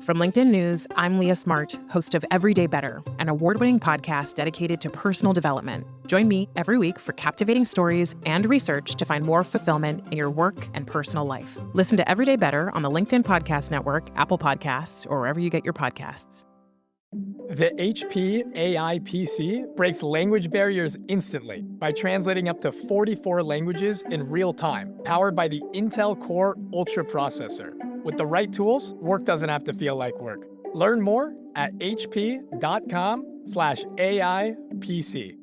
From LinkedIn News, I'm Leah Smart, host of Everyday Better, an award-winning podcast dedicated to personal development. Join me every week for captivating stories and research to find more fulfillment in your work and personal life. Listen to Everyday Better on the LinkedIn Podcast Network, Apple Podcasts, or wherever you get your podcasts. The HP AI PC breaks language barriers instantly by translating up to 44 languages in real time, powered by the Intel Core Ultra processor. With the right tools, work doesn't have to feel like work. Learn more at hp.com/AI PC.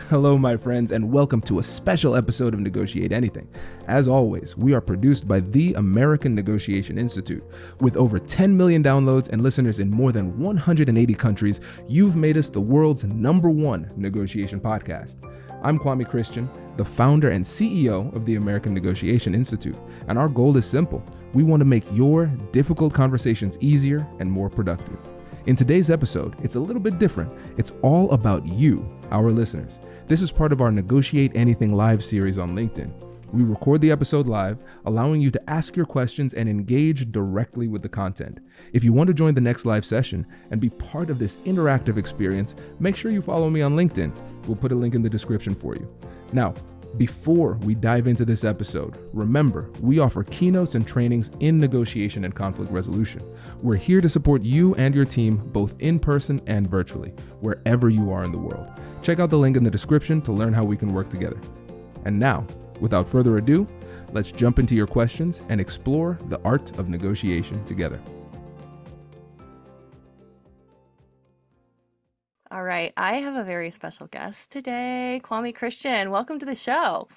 Hello, my friends, and welcome to a special episode of Negotiate Anything. As always, we are produced by the American Negotiation Institute. With over 10 million downloads and listeners in more than 180 countries, you've made us the world's #1 negotiation podcast. I'm Kwame Christian, the founder and CEO of the American Negotiation Institute, and our goal is simple. We want to make your difficult conversations easier and more productive. In today's episode, it's a little bit different. It's all about you, our listeners. This is part of our Negotiate Anything live series on LinkedIn. We record the episode live, allowing you to ask your questions and engage directly with the content. If you want to join the next live session and be part of this interactive experience, make sure you follow me on LinkedIn. We'll put a link in the description for you. Now, before we dive into this episode, remember, we offer keynotes and trainings in negotiation and conflict resolution. We're here to support you and your team, both in person and virtually, wherever you are in the world. Check out the link in the description to learn how we can work together. And now, without further ado, let's jump into your questions and explore the art of negotiation together. All right, I have a very special guest today, Kwame Christian. Welcome to the show.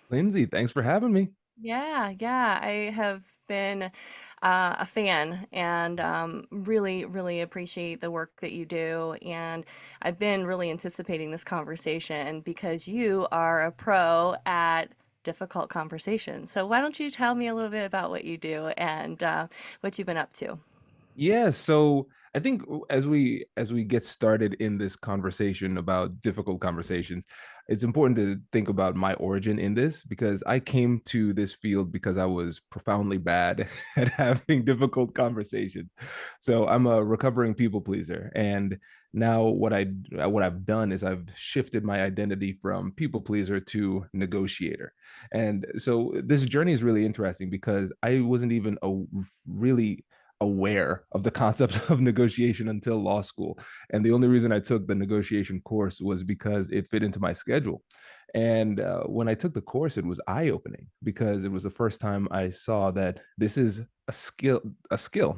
Lindsay, thanks for having me. Yeah, I have been a fan and really appreciate the work that you do. And I've been really anticipating this conversation because you are a pro at difficult conversations. So why don't you tell me a little bit about what you do and what you've been up to? Yeah, so I think as we get started in this conversation about difficult conversations, it's important to think about my origin in this because I came to this field because I was profoundly bad at having difficult conversations. So I'm a recovering people pleaser, and now what I've done is I've shifted my identity from people pleaser to negotiator. And so this journey is really interesting because I wasn't even really aware of the concept of negotiation until law school. And the only reason I took the negotiation course was because it fit into my schedule. And when I took the course, it was eye-opening because it was the first time I saw that this is a skill,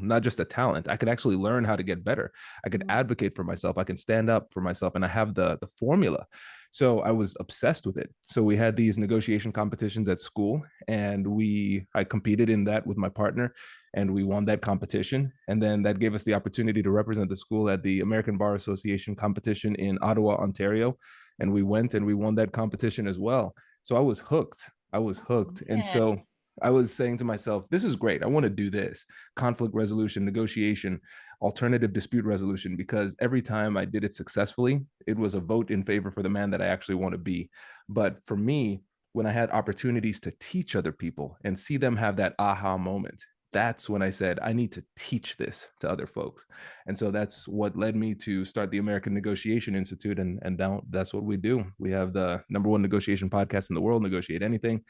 not just a talent. I could actually learn how to get better. I could advocate for myself. I can stand up for myself, and I have the formula. So I was obsessed with it. So we had these negotiation competitions at school, and I competed in that with my partner, and we won that competition. And then that gave us the opportunity to represent the school at the American Bar Association competition in Ottawa, Ontario. And we went and we won that competition as well. So I was hooked. And so I was saying to myself, this is great. I want to do this: conflict resolution, negotiation, alternative dispute resolution, because every time I did it successfully, it was a vote in favor for the man that I actually want to be. But for me, when I had opportunities to teach other people and see them have that aha moment, that's when I said, I need to teach this to other folks. And so that's what led me to start the American Negotiation Institute. And that's what we do. We have the #1 negotiation podcast in the world, Negotiate Anything.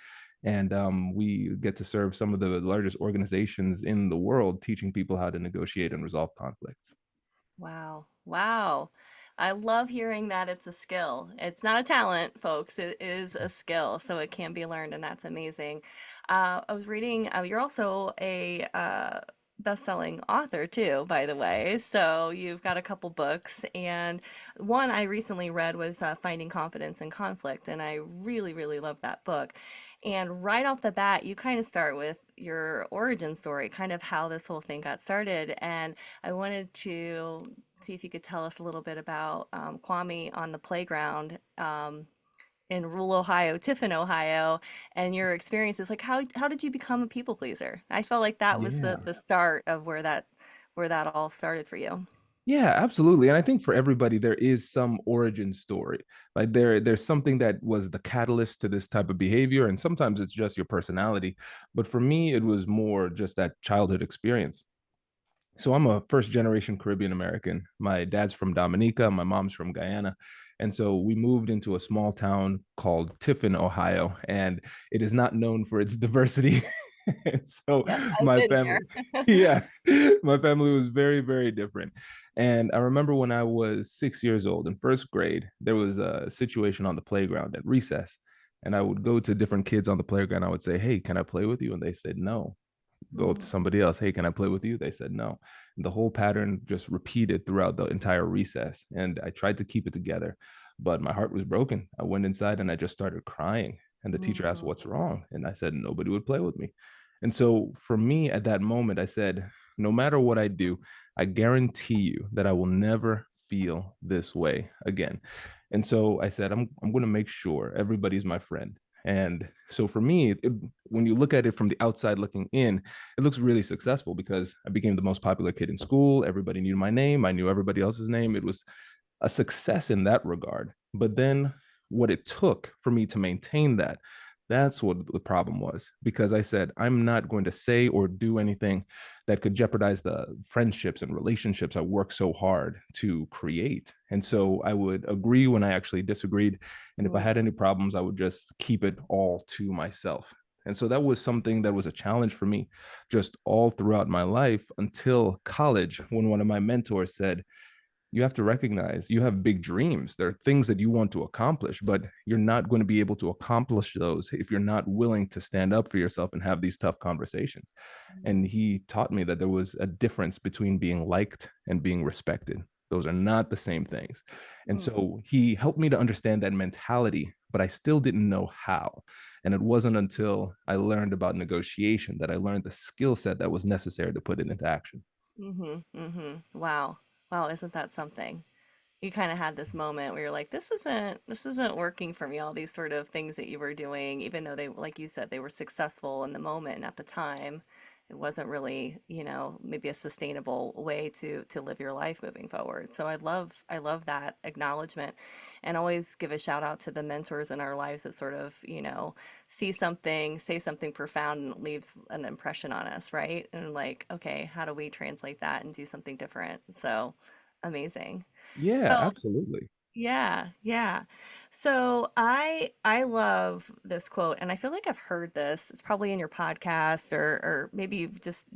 And we get to serve some of the largest organizations in the world, teaching people how to negotiate and resolve conflicts. Wow. I love hearing that it's a skill. It's not a talent, folks. It is a skill, so it can be learned, and that's amazing. I was reading, you're also a best-selling author too, by the way. So you've got a couple books, and one I recently read was Finding Confidence in Conflict, and I really love that book. And right off the bat, you kind of start with your origin story, kind of how this whole thing got started. And I wanted to see if you could tell us a little bit about Kwame on the playground in rural Ohio, Tiffin, Ohio, and your experiences. Like, how did you become a people pleaser? I felt like that was Yeah. the start of where that all started for you. Yeah, absolutely. And I think for everybody, there is some origin story. Like there's something that was the catalyst to this type of behavior. And sometimes it's just your personality. But for me, it was more just that childhood experience. So I'm a first generation Caribbean American. My dad's from Dominica, my mom's from Guyana. And so we moved into a small town called Tiffin, Ohio, and it is not known for its diversity. So Yep, I've my been family, there. yeah, my family was very, very different. And I remember when I was 6 years old in first grade, there was a situation on the playground at recess. And I would go to different kids on the playground. I would say, "Hey, can I play with you?" And they said no. Go up to Mm, somebody else, "Hey, can I play with you?" They said no. And the whole pattern just repeated throughout the entire recess. And I tried to keep it together, but my heart was broken. I went inside and I just started crying. And the teacher asked, "What's mm, wrong?" And I said, "Nobody would play with me." And so for me at that moment, I said, no matter what I do, I guarantee you that I will never feel this way again. And so I said, I'm going to make sure everybody's my friend. And so for me, when you look at it from the outside looking in, it looks really successful because I became the most popular kid in school. Everybody knew my name. I knew everybody else's name. It was a success in that regard. But then what it took for me to maintain that, that's what the problem was. Because I said, I'm not going to say or do anything that could jeopardize the friendships and relationships I worked so hard to create. And so I would agree when I actually disagreed. And if I had any mm, problems, I would just keep it all to myself. And so that was something that was a challenge for me just all throughout my life until college, when one of my mentors said, you have to recognize you have big dreams. There are things that you want to accomplish, but you're not going to be able to accomplish those if you're not willing to stand up for yourself and have these tough conversations. And mm, he taught me that there was a difference between being liked and being respected. Those are not the same things. And mm. so he helped me to understand that mentality, but I still didn't know how. And it wasn't until I learned about negotiation that I learned the skill set that was necessary to put it into action. Wow. Wow, isn't that something? You kind of had this moment where you're like, this isn't working for me, all these sort of things that you were doing, even though they, like you said, they were successful in the moment and at the time. It wasn't really, maybe a sustainable way to live your life moving forward. So I love that acknowledgement, and always give a shout out to the mentors in our lives that sort of, see something, say something profound, and it leaves an impression on us, right? And like, okay, how do we translate that and do something different? So amazing. Yeah, So absolutely. yeah, yeah. So I love this quote, and I feel like I've heard this. It's probably in your podcast, or maybe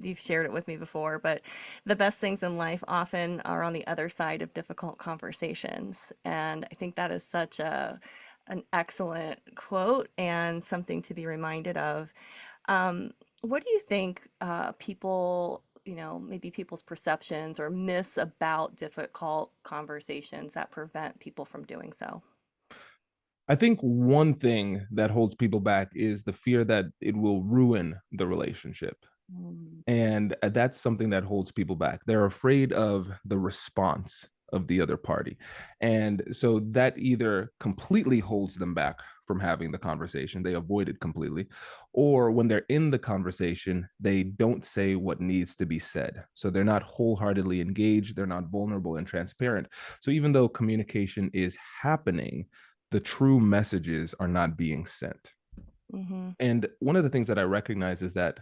you've shared it with me before, but the best things in life often are on the other side of difficult conversations. And I think that is such an excellent quote and something to be reminded of. What do you think people, maybe people's perceptions or myths about difficult conversations that prevent people from doing so? I think one thing that holds people back is the fear that it will ruin the relationship. Mm, And that's something that holds people back. They're afraid of the response of the other party. And so that either completely holds them back from having the conversation, they avoid it completely, or when they're in the conversation, they don't say what needs to be said. So they're not wholeheartedly engaged, they're not vulnerable and transparent. So even though communication is happening, the true messages are not being sent. mm-hmm, And one of the things that I recognize is that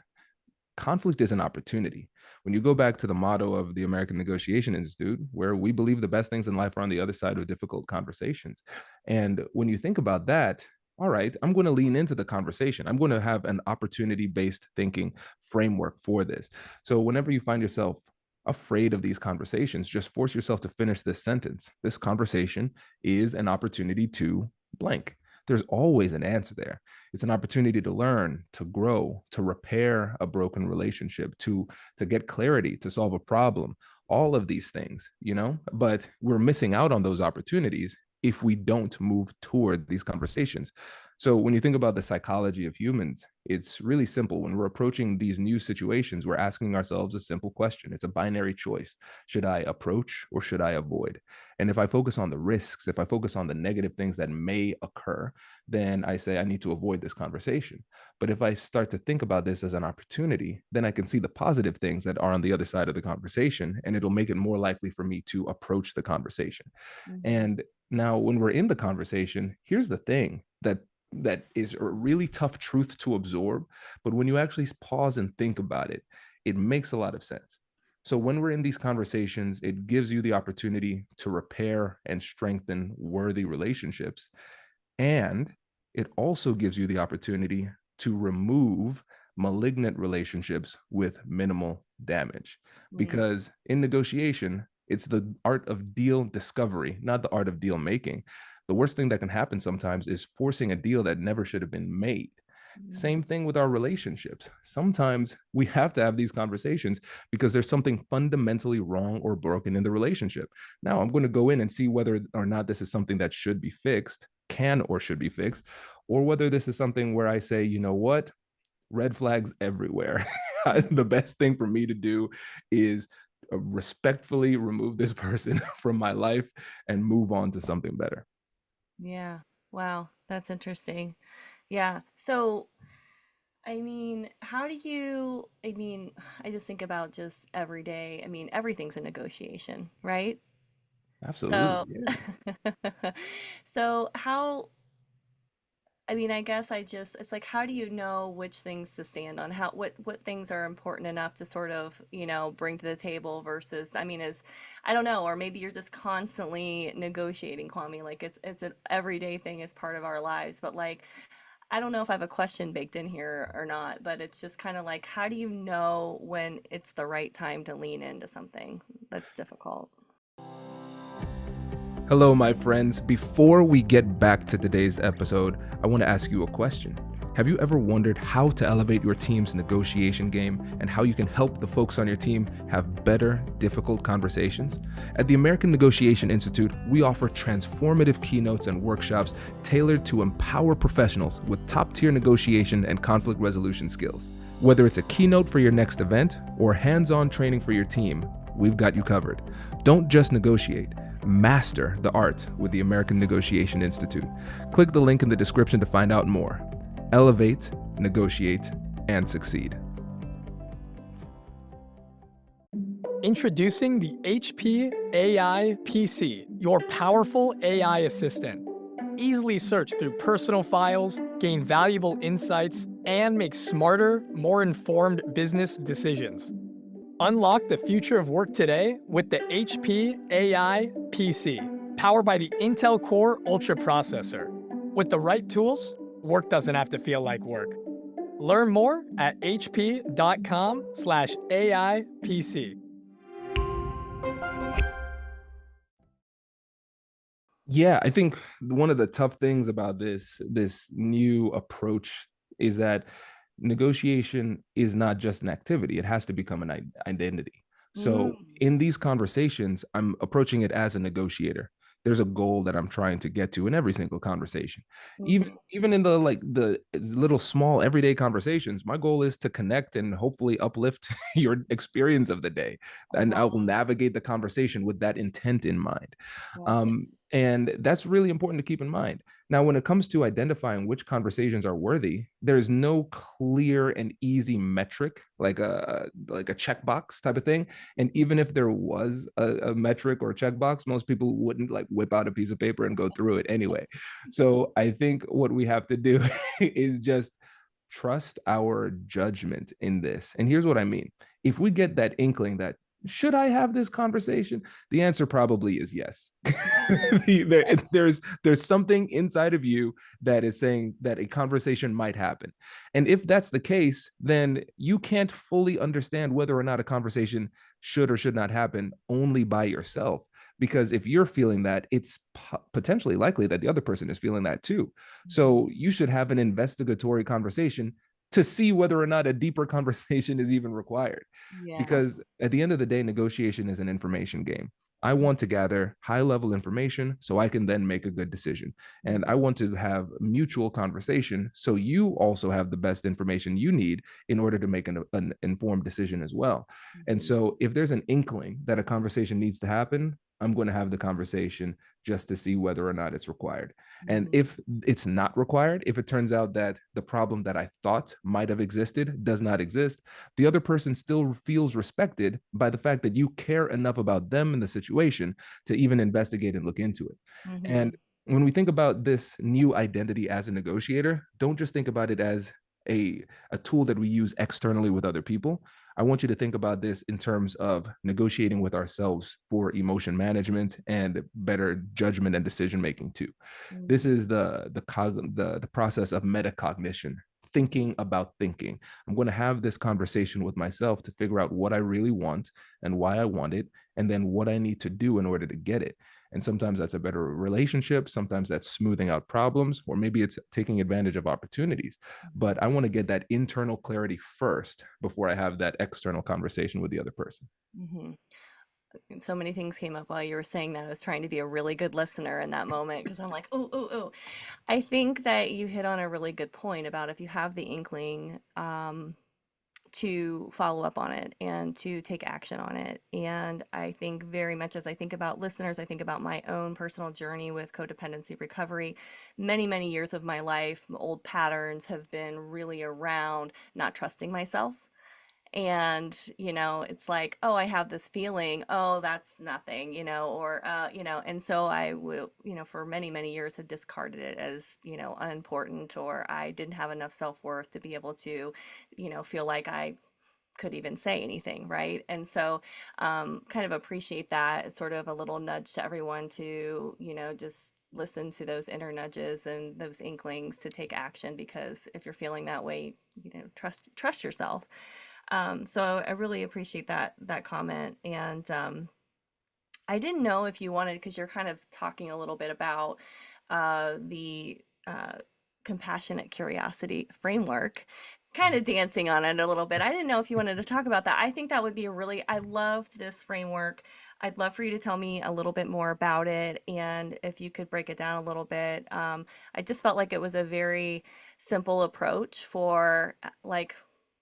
conflict is an opportunity. When you go back to the motto of the American Negotiation Institute, where we believe the best things in life are on the other side of difficult conversations. And when you think about that, all right, I'm going to lean into the conversation. I'm going to have an opportunity based thinking framework for this. So whenever you find yourself afraid of these conversations, just force yourself to finish this sentence. This conversation is an opportunity to blank. There's always an answer there. It's an opportunity to learn, to grow, to repair a broken relationship, to get clarity, to solve a problem, all of these things, but we're missing out on those opportunities if we don't move toward these conversations. So when you think about the psychology of humans, it's really simple. When we're approaching these new situations, we're asking ourselves a simple question. It's a binary choice. Should I approach or should I avoid? And if I focus on the risks, if I focus on the negative things that may occur, then I say I need to avoid this conversation. But if I start to think about this as an opportunity, then I can see the positive things that are on the other side of the conversation, and it'll make it more likely for me to approach the conversation. Mhm. And now when we're in the conversation, here's the thing that is a really tough truth to absorb, but when you actually pause and think about it, it makes a lot of sense. So when we're in these conversations, it gives you the opportunity to repair and strengthen worthy relationships, and it also gives you the opportunity to remove malignant relationships with minimal damage. Right. Because in negotiation, it's the art of deal discovery, not the art of deal making. The worst thing that can happen sometimes is forcing a deal that never should have been made. Mhm. Same thing with our relationships. Sometimes we have to have these conversations because there's something fundamentally wrong or broken in the relationship. Now, I'm going to go in and see whether or not this is something that should be fixed, can or should be fixed, or whether this is something where I say, you know what, red flags everywhere. The best thing for me to do is respectfully remove this person from my life and move on to something better. Yeah. Wow, that's interesting. Yeah. So, I mean, how do you, I mean, I just think about just every day. I mean, everything's a negotiation, right? Absolutely. So, Yeah. so how, I mean, I guess I just, it's like, how do you know which things to stand on? What things are important enough to sort of, bring to the table versus, I mean, I don't know, or maybe you're just constantly negotiating, Kwame, like it's an everyday thing as part of our lives, but like, I don't know if I have a question baked in here or not, but it's just kind of like, how do you know when it's the right time to lean into something that's difficult? Hello, my friends. Before we get back to today's episode, I want to ask you a question. Have you ever wondered how to elevate your team's negotiation game and how you can help the folks on your team have better, difficult conversations? At the American Negotiation Institute, we offer transformative keynotes and workshops tailored to empower professionals with top-tier negotiation and conflict resolution skills. Whether it's a keynote for your next event or hands-on training for your team, we've got you covered. Don't just negotiate. Master the art with the American Negotiation Institute. Click the link in the description to find out more. Elevate, negotiate, and succeed. Introducing the HP AI PC, your powerful AI assistant. Easily search through personal files, gain valuable insights, and make smarter, more informed business decisions. Unlock the future of work today with the HP AI PC, powered by the Intel Core Ultra processor. With the right tools, work doesn't have to feel like work. Learn more at hp.com/AIPC. Yeah, I think one of the tough things about this new approach is that negotiation is not just an activity. It has to become an identity. So Mm, in these conversations, I'm approaching it as a negotiator. There's a goal that I'm trying to get to in every single conversation. Even mhm. even in the little small everyday conversations, my goal is to connect and hopefully uplift your experience of the day. And I will Wow, navigate the conversation with that intent in mind. gotcha. And that's really important to keep in mind. Now, when it comes to identifying which conversations are worthy, there's no clear and easy metric like a checkbox type of thing. And even if there was a metric or a checkbox, most people wouldn't like whip out a piece of paper and go through it anyway. So I think what we have to do is just trust our judgment in this. And here's what I mean. If we get that inkling that should I have this conversation? The answer probably is yes. There's something inside of you that is saying that a conversation might happen. And if that's the case, then you can't fully understand whether or not a conversation should or should not happen only by yourself. Because if you're feeling that, it's potentially likely that the other person is feeling that too. Mhm. So you should have an investigatory conversation to see whether or not a deeper conversation is even required. Yeah. Because at the end of the day, negotiation is an information game. I want to gather high level information so I can then make a good decision. And I want to have mutual conversation so you also have the best information you need in order to make an informed decision as well. And Mhm. so if there's an inkling that a conversation needs to happen, I'm going to have the conversation just to see whether or not it's required. And Mhm. if it's not required, if it turns out that the problem that I thought might have existed does not exist, the other person still feels respected by the fact that you care enough about them in the situation to even investigate and look into it. And Mhm. when we think about this new identity as a negotiator, don't just think about it as a tool that we use externally with other people. I want you to think about this in terms of negotiating with ourselves for emotion management and better judgment and decision making too. This Mhm. is the process of metacognition, thinking about thinking. I'm going to have this conversation with myself to figure out what I really want and why I want it, and then what I need to do in order to get it. And sometimes that's a better relationship. Sometimes that's smoothing out problems, or maybe it's taking advantage of opportunities. Mhm. But I want to get that internal clarity first before I have that external conversation with the other person. Mhm. And so many things came up while you were saying that. I was trying to be a really good listener in that moment because I'm like, oh, oh, oh. I think that you hit on a really good point about if you have the inkling, to follow up on it and to take action on it. And I think very much as I think about listeners, I think about my own personal journey with codependency recovery. Many, many years of my life, old patterns have been really around not trusting myself. And, it's like, oh, I have this feeling, oh, that's nothing, or, and so I will, for many, many years have discarded it as, unimportant, or I didn't have enough self-worth to be able to, feel like I could even say anything, right? And so, kind of appreciate that as sort of a little nudge to everyone to, just listen to those inner nudges and those inklings to take action, because if you're feeling that way, trust yourself. So I really appreciate that comment. And I didn't know if you wanted, because you're kind of talking a little bit about the compassionate curiosity framework, kind of dancing on it a little bit. I didn't know if you wanted to talk about that. I think that would be I love this framework. I'd love for you to tell me a little bit more about it, and if you could break it down a little bit. I just felt like it was a very simple approach for like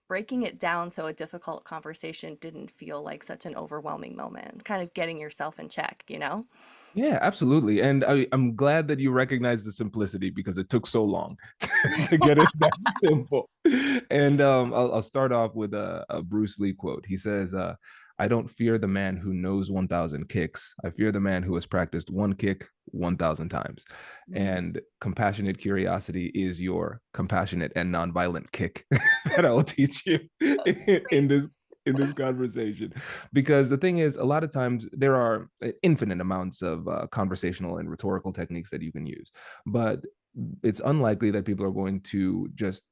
breaking it down so a difficult conversation didn't feel like such an overwhelming moment, kind of getting yourself in check, you know? Yeah, absolutely. And I'm glad that you recognize the simplicity because it took so long to get it that simple. And I'll start off with a Bruce Lee quote. He says, I don't fear the man who knows 1,000 kicks. I fear the man who has practiced one kick 1,000 times. Mm, And compassionate curiosity is your compassionate and nonviolent kick that I will teach you great. in this conversation. Because the thing is, a lot of times there are infinite amounts of conversational and rhetorical techniques that you can use, but it's unlikely that people are going to just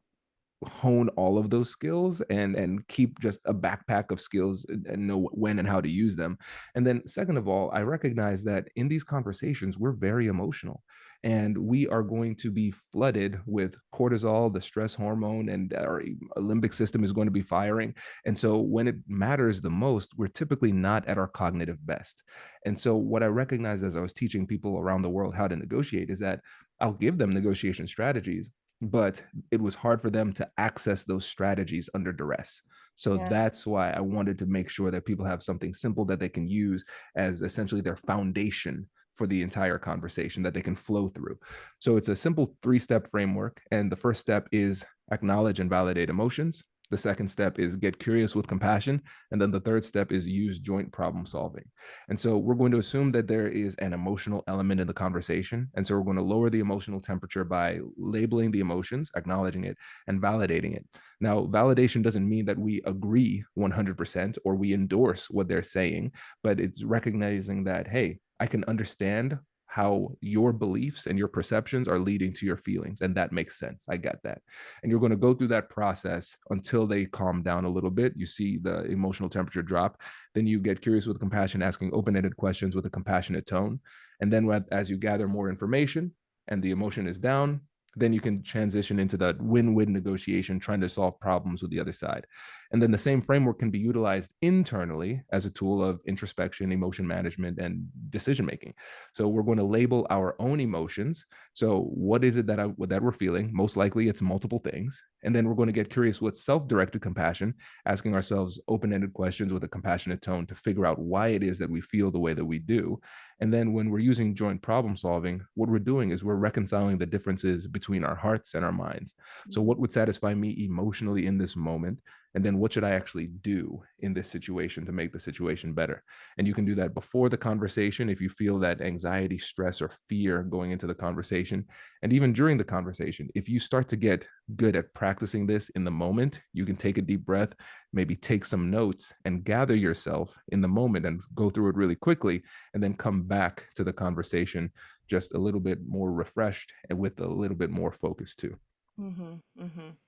hone all of those skills and keep just a backpack of skills and know when and how to use them. And then second of all, I recognize that in these conversations we're very emotional, and we are going to be flooded with cortisol, the stress hormone, and our limbic system is going to be firing. And so when it matters the most, we're typically not at our cognitive best. And so what I recognize as I was teaching people around the world how to negotiate is that I'll give them negotiation strategies, but it was hard for them to access those strategies under duress. So Yes. that's why I wanted to make sure that people have something simple that they can use as essentially their foundation for the entire conversation that they can flow through. So it's a simple 3-step framework. And the first step is acknowledge and validate emotions. The second step is get curious with compassion. And then the third step is use joint problem solving. And so we're going to assume that there is an emotional element in the conversation. And so we're going to lower the emotional temperature by labeling the emotions, acknowledging it, and validating it. Now, validation doesn't mean that we agree 100% or we endorse what they're saying, but it's recognizing that, hey, I can understand how your beliefs and your perceptions are leading to your feelings. And that makes sense. I get that. And you're going to go through that process until they calm down a little bit. You see the emotional temperature drop. Then you get curious with compassion, asking open-ended questions with a compassionate tone. And then as you gather more information and the emotion is down, then you can transition into that win-win negotiation, trying to solve problems with the other side. And then the same framework can be utilized internally as a tool of introspection, emotion management, and decision making. So we're going to label our own emotions. So what is it that we're feeling? Most likely it's multiple things. And then we're going to get curious with self-directed compassion, asking ourselves open-ended questions with a compassionate tone to figure out why it is that we feel the way that we do. And then when we're using joint problem solving, what we're doing is we're reconciling the differences between our hearts and our minds. So what would satisfy me emotionally in this moment? And then what should I actually do in this situation to make the situation better? And you can do that before the conversation if you feel that anxiety, stress, or fear going into the conversation. And even during the conversation, if you start to get good at practicing this in the moment, you can take a deep breath, maybe take some notes and gather yourself in the moment and go through it really quickly, and then come back to the conversation just a little bit more refreshed and with a little bit more focus too.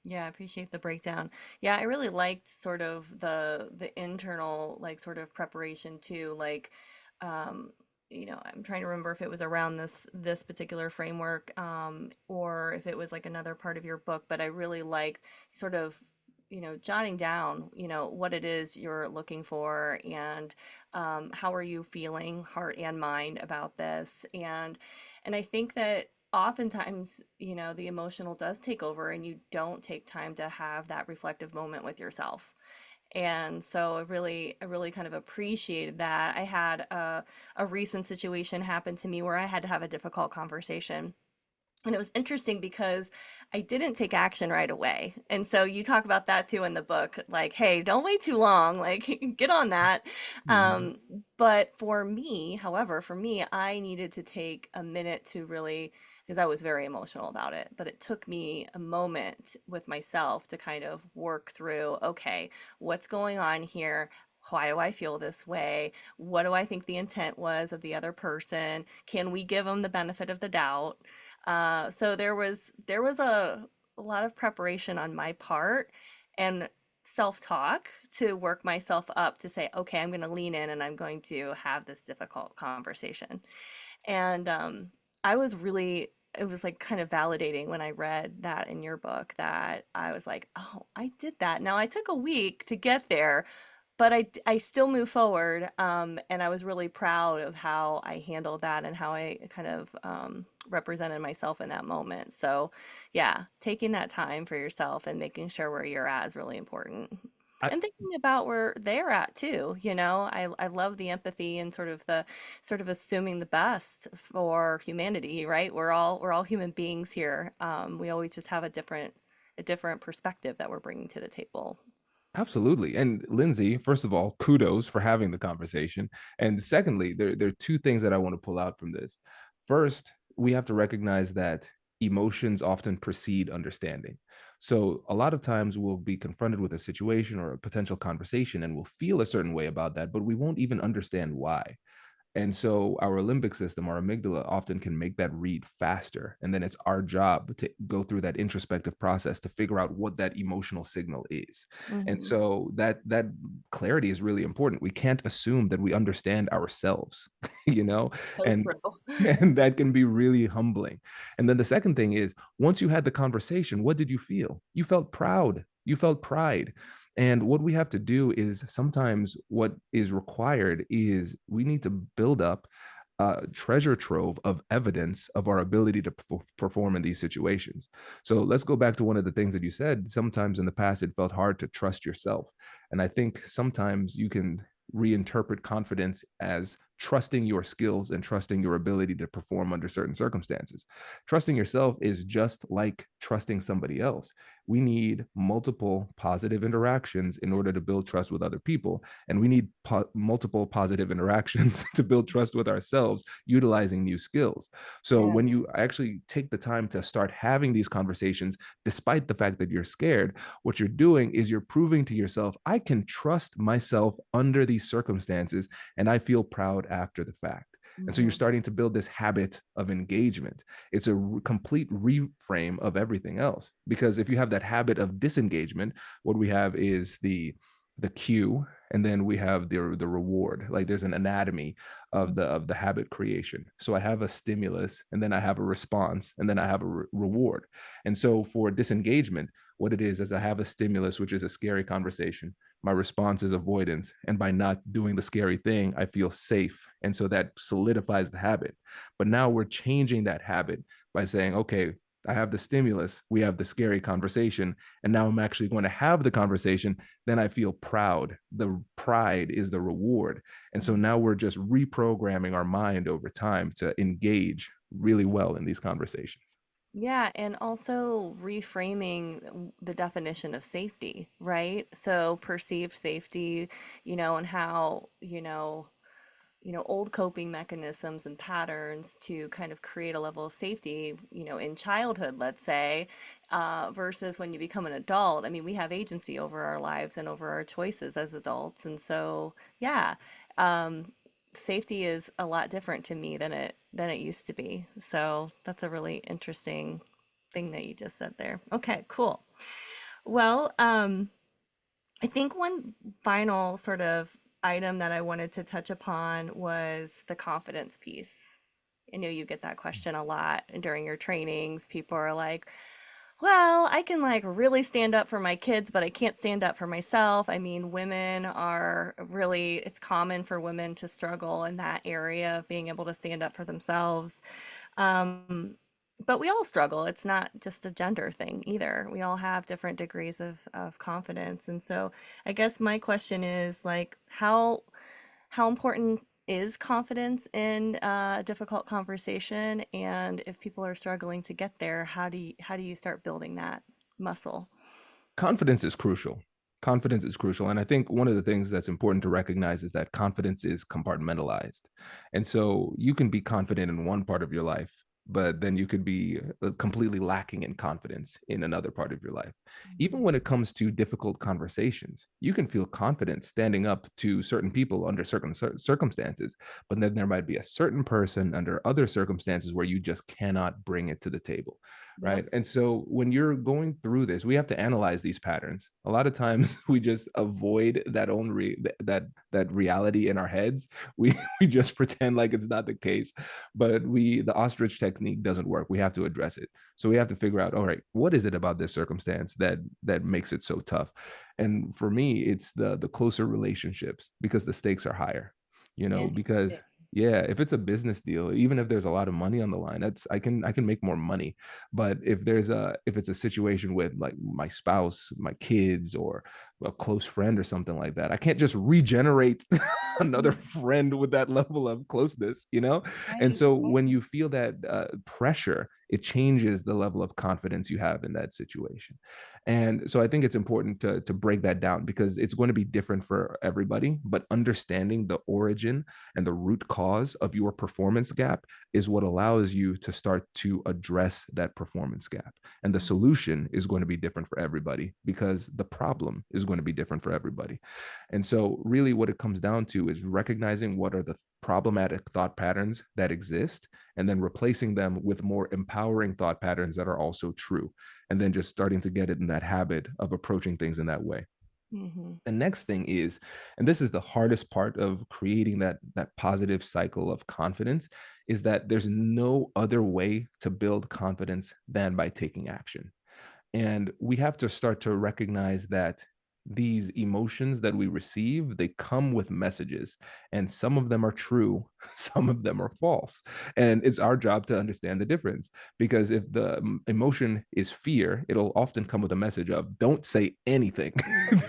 Yeah, I appreciate the breakdown. Yeah, I really liked sort of the internal like sort of preparation too. Like, um, I'm trying to remember if it was around this particular framework, or if it was like another part of your book, but I really liked sort of, jotting down, what it is you're looking for, and how are you feeling, heart and mind, about this. And I think that oftentimes, the emotional does take over and you don't take time to have that reflective moment with yourself. And so I really kind of appreciated that. I had a recent situation happen to me where I had to have a difficult conversation. And it was interesting because I didn't take action right away. And so you talk about that too in the book, like, hey, don't wait too long, like get on that. Mhm. Um, but for me, however, for me, I needed to take a minute to really, because I was very emotional about it, but it took me a moment with myself to kind of work through, okay, what's going on here? Why do I feel this way? What do I think the intent was of the other person? Can we give them the benefit of the doubt? So there was a lot of preparation on my part and self-talk to work myself up to say, okay, I'm going to lean in and I'm going to have this difficult conversation. And it was like kind of validating when I read that in your book, that I was like, oh, I did that. Now I took a week to get there, but I still move forward. And I was really proud of how I handled that and how I kind of represented myself in that moment. So, yeah, taking that time for yourself and making sure where you're at is really important. I, And thinking about where they're at too, I love the empathy and the sort of assuming the best for humanity, right? We're all human beings here. We always just have a different perspective that we're bringing to the table. Absolutely. And Lindsay, first of all, kudos for having the conversation. And secondly, there are two things that I want to pull out from this. First, we have to recognize that emotions often precede understanding. So a lot of times we'll be confronted with a situation or a potential conversation and we'll feel a certain way about that, but we won't even understand why. And so our limbic system, our amygdala, often can make that read faster. And then it's our job to go through that introspective process to figure out what that emotional signal is. And Hmm. so that clarity is really important. We can't assume that we understand ourselves, you know, So and true. and that can be really humbling. And then the second thing is, once you had the conversation, what did you feel? You felt proud. You felt pride. And what we have to do is sometimes what is required is we need to build up a treasure trove of evidence of our ability to perform in these situations. So let's go back to one of the things that you said. Sometimes in the past, it felt hard to trust yourself. And I think sometimes you can reinterpret confidence as trusting your skills and trusting your ability to perform under certain circumstances. Trusting yourself is just like trusting somebody else. We need multiple positive interactions in order to build trust with other people. And we need multiple positive interactions to build trust with ourselves, utilizing new skills. So Yeah. when you actually take the time to start having these conversations, despite the fact that you're scared, what you're doing is you're proving to yourself, I can trust myself under these circumstances, and I feel proud after the fact. And so you're Hmm. starting to build this habit of engagement. It's a complete reframe of everything else. Because if you have that habit of disengagement, what we have is the the cue, and then we have the reward. Like there's an anatomy of the habit creation. So I have a stimulus, and then I have a response, and then I have a reward. And so for disengagement, what it is I have a stimulus, which is a scary conversation. My response is avoidance, and by not doing the scary thing, I feel safe, and so that solidifies the habit. But now we're changing that habit by saying, okay, I have the stimulus, we have the scary conversation, and now I'm actually going to have the conversation. Then I feel proud. The pride is the reward. And so now we're just reprogramming our mind over time to engage really well in these conversations. Yeah, and also reframing the definition of safety, right? So perceived safety, and how, old coping mechanisms and patterns to kind of create a level of safety, in childhood, let's say, versus when you become an adult. I mean, we have agency over our lives and over our choices as adults. And so, yeah, um, safety is a lot different to me than it used to be. So that's a really interesting thing that you just said there. Okay, cool. Well, I think one final sort of item that I wanted to touch upon was the confidence piece. I know you get that question a lot during your trainings. People are like, well, I can like really stand up for my kids, but I can't stand up for myself. I mean, women are really, it's common for women to struggle in that area of being able to stand up for themselves. Um, but we all struggle. It's not just a gender thing either. We all have different degrees of confidence. And so I guess my question is like, how important is confidence in a difficult conversation? And if people are struggling to get there, how do you start building that muscle? Confidence is crucial. Confidence is crucial. And I think one of the things that's important to recognize is that confidence is compartmentalized. And so you can be confident in one part of your life, but then you could be completely lacking in confidence in another part of your life. Even when it comes to difficult conversations, you can feel confident standing up to certain people under certain circumstances, but then there might be a certain person under other circumstances where you just cannot bring it to the table, Yep. right? And so when you're going through this, we have to analyze these patterns. A lot of times we just avoid that reality in our heads. We we just pretend like it's not the case, but the ostrich technique doesn't work. We have to address it. So we have to figure out, all right, what is it about this circumstance that makes it so tough? And for me, it's the closer relationships, because the stakes are higher, because Interesting. yeah, if it's a business deal, even if there's a lot of money on the line, that's I can make more money. But if it's a situation with like my spouse, my kids, or a close friend or something like that, I can't just regenerate another Mhm. friend with that level of closeness. And Right, so when right. you feel that pressure, it changes the level of confidence you have in that situation. And so I think it's important to break that down, because it's going to be different for everybody, but understanding the origin and the root cause of your performance gap is what allows you to start to address that performance gap. And the solution is going to be different for everybody, because the problem is going to be different for everybody. And so, really, what it comes down to is recognizing what are the problematic thought patterns that exist, and then replacing them with more empowering thought patterns that are also true. And then just starting to get it in that habit of approaching things in that way. Hmm. The next thing is, and this is the hardest part of creating that positive cycle of confidence, is that there's no other way to build confidence than by taking action. And we have to start to recognize that these emotions that we receive, they come with messages, and some of them are true, some of them are false. And it's our job to understand the difference, because if the emotion is fear, it'll often come with a message of don't say anything,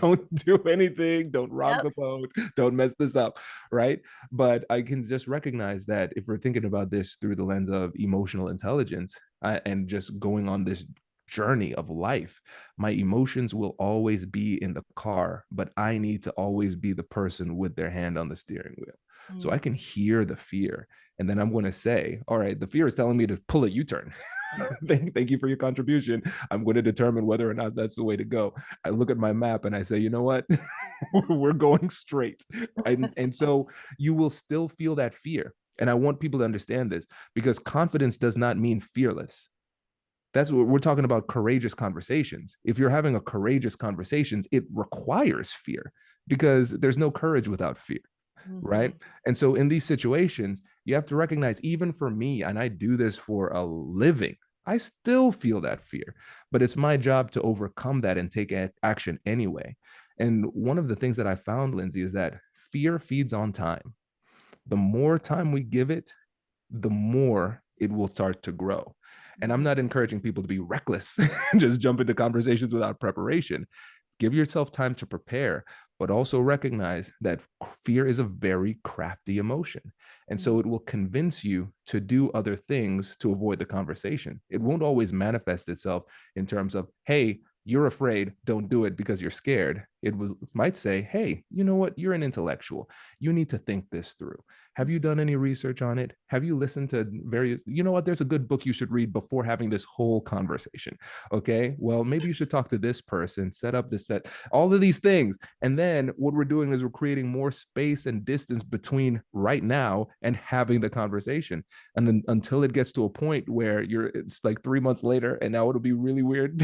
don't do anything, don't rock Yep. the boat, don't mess this up, right? But I can just recognize that if we're thinking about this through the lens of emotional intelligence, and just going on this journey of life, my emotions will always be in the car, but I need to always be the person with their hand on the steering wheel. So I Mm. can hear the fear. And then I'm going to say, all right, the fear is telling me to pull a U turn. Thank you for your contribution. I'm going to determine whether or not that's the way to go. I look at my map and I say, you know what? We're going straight. And so you will still feel that fear. And I want people to understand this, because confidence does not mean fearless. That's what we're talking about, courageous conversations. If you're having a courageous conversations, it requires fear, because there's no courage without fear, right? Hmm. And so in these situations, you have to recognize, even for me, and I do this for a living, I still feel that fear, but it's my job to overcome that and take action anyway. And one of the things that I found, Lindsay, is that fear feeds on time. The more time we give it, the more it will start to grow. And I'm Hmm. not encouraging people to be reckless and just jump into conversations without preparation. Give yourself time to prepare, but also recognize that fear is a very crafty emotion. And so it will convince you to do other things to avoid the conversation. It won't always manifest itself in terms of, hey, you're afraid, don't do it because you're scared. Might say, hey, you know what? You're an intellectual. You need to think this through. Have you done any research on it? Have you listened to various, you know what? There's a good book you should read before having this whole conversation. Okay. Well, maybe you should talk to this person, set up this set, all of these things. And then what we're doing is we're creating more space and distance between right now and having the conversation. And then until it gets to a point where it's like 3 months later, and now it'll be really weird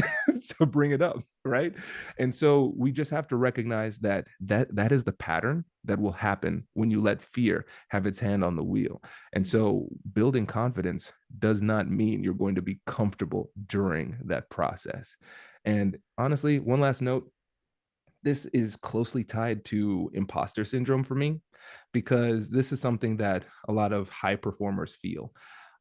to bring it up. Right. And so we just have to recognize that is the pattern that will happen when you let fear have its hand on the wheel. And so building confidence does not mean you're going to be comfortable during that process. And honestly, one last note, this is closely tied to imposter syndrome for me, because this is something that a lot of high performers feel.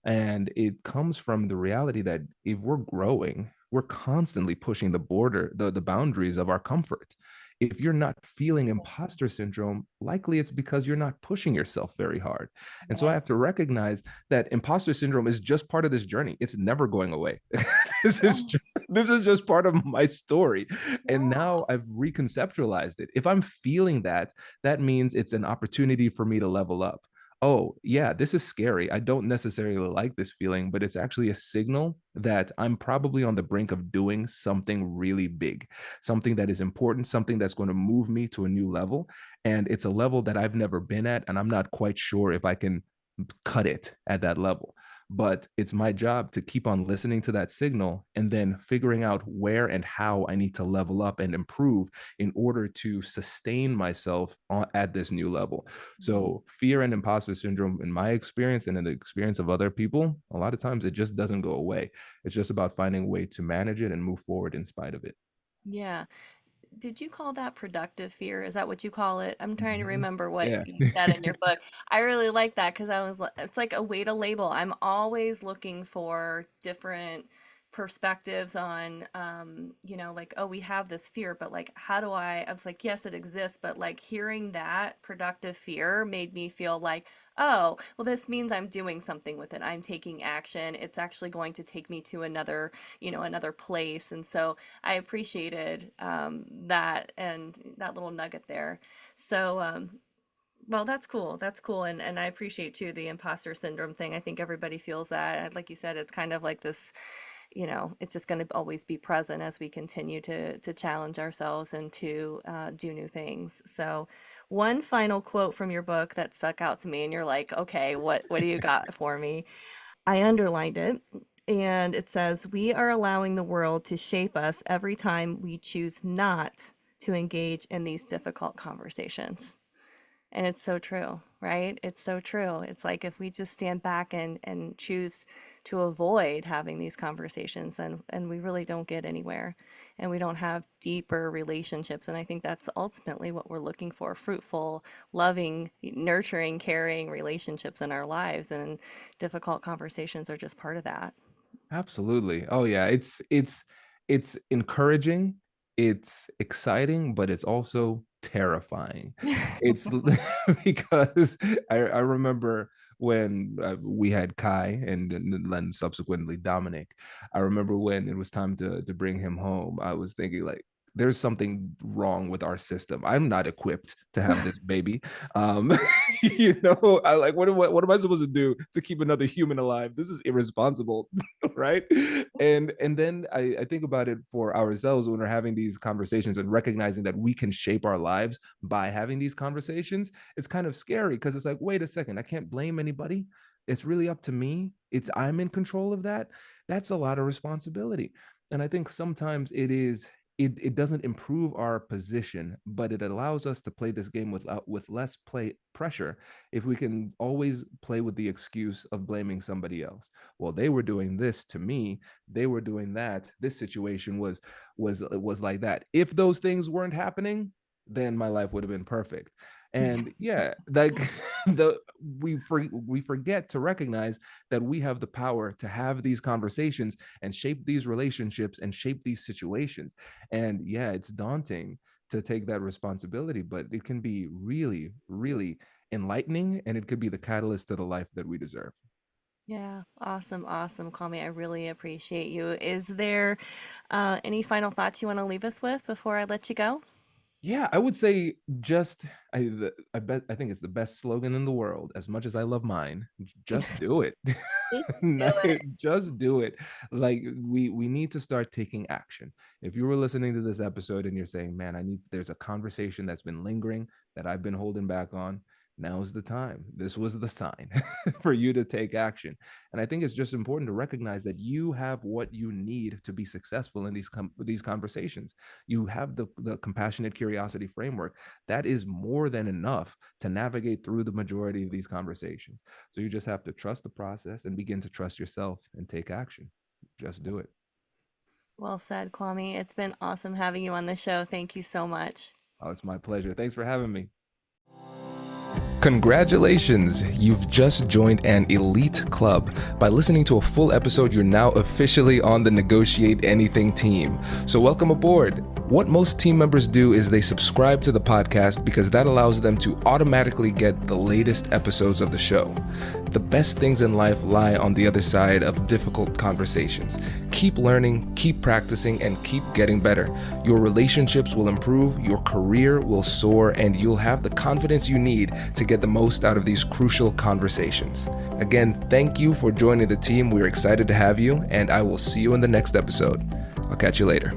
And it comes from the reality that if we're growing, we're constantly pushing the boundaries of our comfort. If you're not feeling imposter syndrome, likely it's because you're not pushing yourself very hard. And so I have Yes. to recognize that imposter syndrome is just part of this journey. It's never going away. this Yeah. is this is just part of my story. And Yeah. now I've reconceptualized it. If I'm feeling that, that means it's an opportunity for me to level up. Oh, yeah, this is scary. I don't necessarily like this feeling, but it's actually a signal that I'm probably on the brink of doing something really big, something that is important, something that's going to move me to a new level. And it's a level that I've never been at, and I'm not quite sure if I can cut it at that level. But it's my job to keep on listening to that signal and then figuring out where and how I need to level up and improve in order to sustain myself at this new level. Mhm. So fear and imposter syndrome, in my experience and in the experience of other people, a lot of times it just doesn't go away. It's just about finding a way to manage it and move forward in spite of it. Yeah. Did you call that productive fear? Is that what you call it? I'm trying to Mhm. remember what Yeah. you said in your book. I really like that because it's like a way to label. I'm always looking for different perspectives on, like, oh, we have this fear, but like, I was like, yes, it exists, but like hearing that productive fear made me feel like, oh, well, this means I'm doing something with it. I'm taking action. It's actually going to take me to another place. And so, I appreciated that and that little nugget there. So, well, that's cool. That's cool. And I appreciate too the imposter syndrome thing. I think everybody feels that. And like you said, it's kind of like this, it's just going to always be present as we continue to challenge ourselves and to do new things. So, one final quote from your book that stuck out to me, and you're like, okay, what do you got for me? I underlined it, and it says, we are allowing the world to shape us every time we choose not to engage in these difficult conversations. And it's so true, right? It's so true. It's like if we just stand back and choose to avoid having these conversations, and we really don't get anywhere, and we don't have deeper relationships. And I think that's ultimately what we're looking for: fruitful, loving, nurturing, caring relationships in our lives. And difficult conversations are just part of that. Absolutely. Oh yeah, it's encouraging, it's exciting, but it's also terrifying. It's because I remember when we had Kai and then subsequently Dominic. I remember when it was time to bring him home, I was thinking like, there's something wrong with our system. I'm not equipped to have this baby. Um, I like, what am I supposed to do to keep another human alive? This is irresponsible. Right. And then I think about it for ourselves when we're having these conversations and recognizing that we can shape our lives by having these conversations. It's kind of scary because it's like, wait a second, I can't blame anybody. it's really up to me. I'm in control of that. That's a lot of responsibility. And I think sometimes it doesn't improve our position, but it allows us to play this game with less play pressure if we can always play with the excuse of blaming somebody else. Well, they were doing this to me, they were doing that. This situation was like that. If those things weren't happening, then my life would have been perfect. And yeah, like we forget to recognize that we have the power to have these conversations and shape these relationships and shape these situations. And yeah, it's daunting to take that responsibility, but it can be really, really enlightening, and it could be the catalyst to the life that we deserve. Yeah, awesome, awesome, Kwame. I really appreciate you. Is there any final thoughts you want to leave us with before I let you go? Yeah, I would say just I think it's the best slogan in the world. As much as I love mine, just do it. Just do No, it. just do it. Like we need to start taking action. If you were listening to this episode and you're saying, "Man, there's a conversation that's been lingering that I've been holding back on." Now's the time. This was the sign for you to take action. And I think it's just important to recognize that you have what you need to be successful in these conversations. You have the compassionate curiosity framework. That is more than enough to navigate through the majority of these conversations. So you just have to trust the process and begin to trust yourself and take action. Just do it. Well said, Kwame. It's been awesome having you on the show. Thank you so much. Oh, it's my pleasure. Thanks for having me. Congratulations! You've just joined an elite club. By listening to a full episode, you're now officially on the Negotiate Anything team. So welcome aboard. What most team members do is they subscribe to the podcast because that allows them to automatically get the latest episodes of the show. The best things in life lie on the other side of difficult conversations. Keep learning, keep practicing, and keep getting better. Your relationships will improve, your career will soar, and you'll have the confidence you need to get the most out of these crucial conversations. Again, thank you for joining the team. We're excited to have you, and I will see you in the next episode. I'll catch you later.